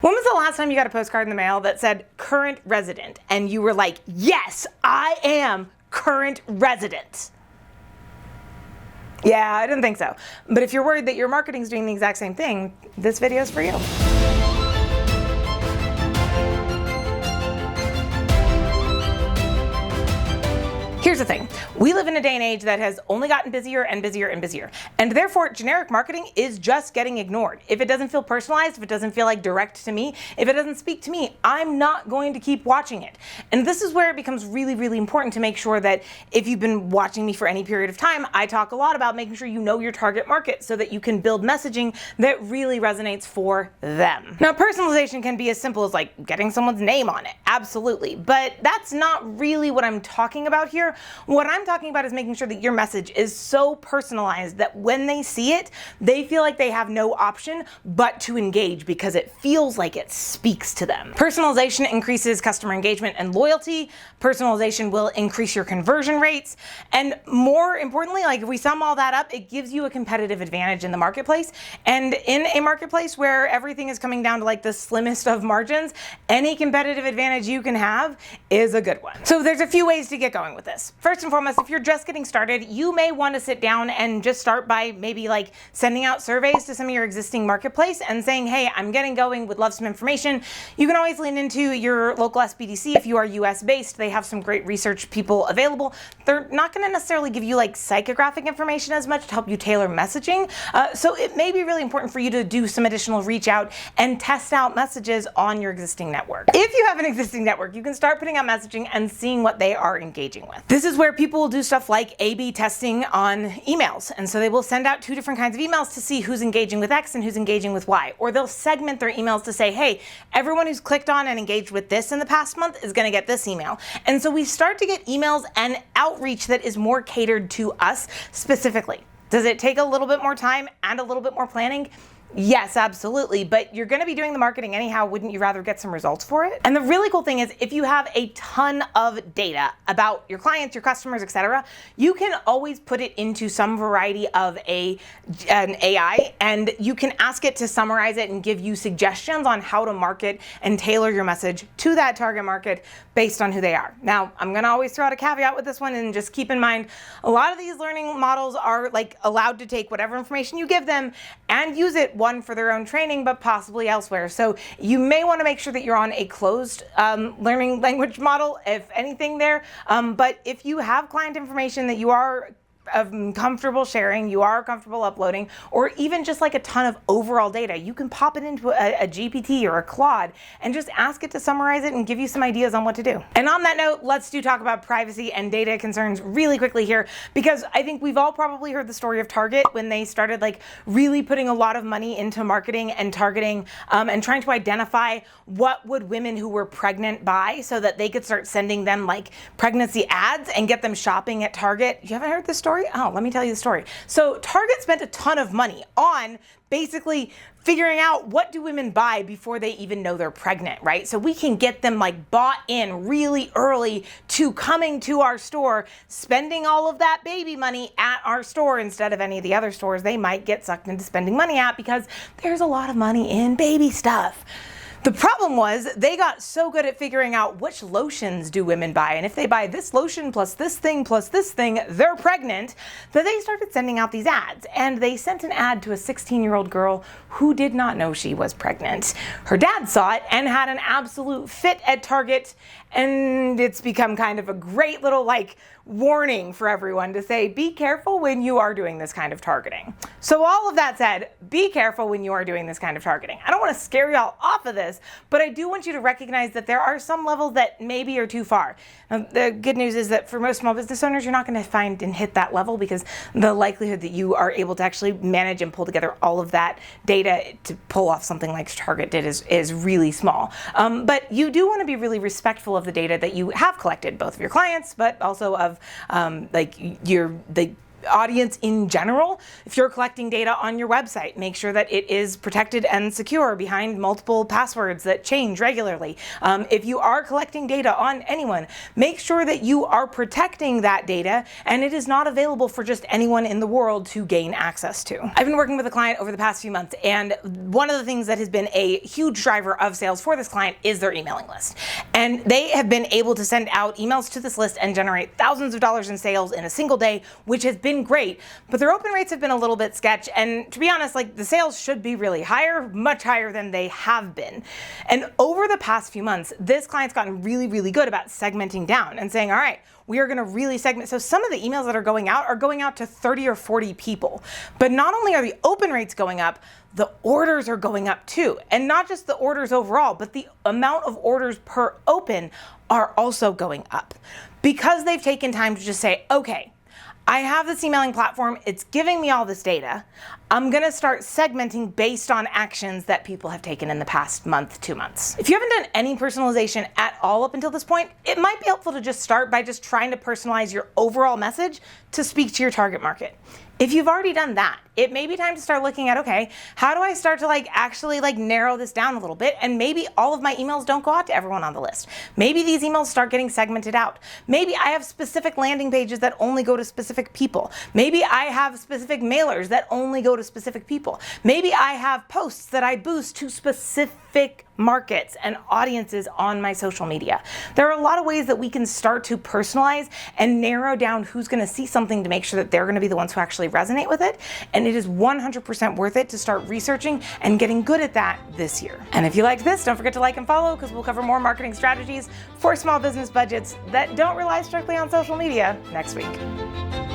When was the last time you got a postcard in the mail that said current resident and you were like, yes, I am current resident? Yeah, I didn't think so. But if you're worried that your marketing's doing the exact same thing, this video is for you. Here's the thing, we live in a day and age that has only gotten busier and busier and busier. And therefore, generic marketing is just getting ignored. If it doesn't feel personalized, if it doesn't feel like direct to me, if it doesn't speak to me, I'm not going to keep watching it. And this is where it becomes really, really important to make sure that if you've been watching me for any period of time, I talk a lot about making sure you know your target market so that you can build messaging that really resonates for them. Now, personalization can be as simple as like getting someone's name on it, absolutely. But that's not really what I'm talking about here. What I'm talking about is making sure that your message is so personalized that when they see it, they feel like they have no option but to engage because it feels like it speaks to them. Personalization increases customer engagement and loyalty. Personalization will increase your conversion rates. And more importantly, like if we sum all that up, it gives you a competitive advantage in the marketplace. And in a marketplace where everything is coming down to like the slimmest of margins, any competitive advantage you can have is a good one. So there's a few ways to get going with this. First and foremost, if you're just getting started, you may want to sit down and just start by maybe like sending out surveys to some of your existing marketplace and saying, hey, I'm getting going, would love some information. You can always lean into your local SBDC. If you are US based, they have some great research people available. They're not going to necessarily give you like psychographic information as much to help you tailor messaging. So it may be really important for you to do some additional reach out and test out messages on your existing network. If you have an existing network, you can start putting out messaging and seeing what they are engaging with. This is where people will do stuff like A/B testing on emails. And so they will send out two different kinds of emails to see who's engaging with X and who's engaging with Y. Or they'll segment their emails to say, hey, everyone who's clicked on and engaged with this in the past month is going to get this email. And so we start to get emails and outreach that is more catered to us specifically. Does it take a little bit more time and a little bit more planning? Yes, absolutely. But you're going to be doing the marketing anyhow. Wouldn't you rather get some results for it? And the really cool thing is if you have a ton of data about your clients, your customers, etc., you can always put it into some variety of an AI, and you can ask it to summarize it and give you suggestions on how to market and tailor your message to that target market based on who they are. Now, I'm going to always throw out a caveat with this one, and just keep in mind, a lot of these learning models are like allowed to take whatever information you give them and use it one for their own training, but possibly elsewhere. So you may want to make sure that you're on a closed learning language model, if anything there. But if you have client information that you are comfortable sharing, you are comfortable uploading, or even just like a ton of overall data, you can pop it into a GPT or a Claude and just ask it to summarize it and give you some ideas on what to do. And on that note, let's talk about privacy and data concerns really quickly here, because I think we've all probably heard the story of Target when they started like really putting a lot of money into marketing and targeting and trying to identify what would women who were pregnant buy so that they could start sending them like pregnancy ads and get them shopping at Target. You haven't heard this story? Oh, let me tell you the story. So Target spent a ton of money on basically figuring out what do women buy before they even know they're pregnant, right? So we can get them like bought in really early to coming to our store, spending all of that baby money at our store instead of any of the other stores they might get sucked into spending money at, because there's a lot of money in baby stuff. The problem was they got so good at figuring out which lotions do women buy, and if they buy this lotion plus this thing, they're pregnant, that they started sending out these ads. And they sent an ad to a 16-year-old girl who did not know she was pregnant. Her dad saw it and had an absolute fit at Target, and it's become kind of a great little like warning for everyone to say, be careful when you are doing this kind of targeting. So all of that said, be careful when you are doing this kind of targeting. I don't want to scare y'all off of this, but I do want you to recognize that there are some levels that maybe are too far. Now, the good news is that for most small business owners, you're not going to find and hit that level, because the likelihood that you are able to actually manage and pull together all of that data to pull off something like Target did is really small. But you do want to be really respectful of the data that you have collected, both of your clients, but also of the audience in general. If you're collecting data on your website, make sure that it is protected and secure behind multiple passwords that change regularly. If you are collecting data on anyone, make sure that you are protecting that data and it is not available for just anyone in the world to gain access to. I've been working with a client over the past few months, and one of the things that has been a huge driver of sales for this client is their emailing list. And they have been able to send out emails to this list and generate thousands of dollars in sales in a single day, which has been great, but their open rates have been a little bit sketch. And to be honest, like, the sales should be really higher, much higher than they have been. And over the past few months, this client's gotten really, really good about segmenting down and saying, all right, we are going to really segment. So some of the emails that are going out to 30 or 40 people. But not only are the open rates going up, the orders are going up too. And not just the orders overall, but the amount of orders per open are also going up, because they've taken time to just say, okay, I have this emailing platform, it's giving me all this data. I'm gonna start segmenting based on actions that people have taken in the past month, 2 months. If you haven't done any personalization at all up until this point, it might be helpful to just start by just trying to personalize your overall message to speak to your target market. If you've already done that, it may be time to start looking at, okay, how do I start to actually narrow this down a little bit? And maybe all of my emails don't go out to everyone on the list. Maybe these emails start getting segmented out. Maybe I have specific landing pages that only go to specific people. Maybe I have specific mailers that only go to specific people. Maybe I have posts that I boost to specific markets and audiences on my social media. There are a lot of ways that we can start to personalize and narrow down who's going to see something to make sure that they're going to be the ones who actually resonate with it. And it is 100% worth it to start researching and getting good at that this year. And if you liked this, don't forget to like and follow, because we'll cover more marketing strategies for small business budgets that don't rely strictly on social media next week.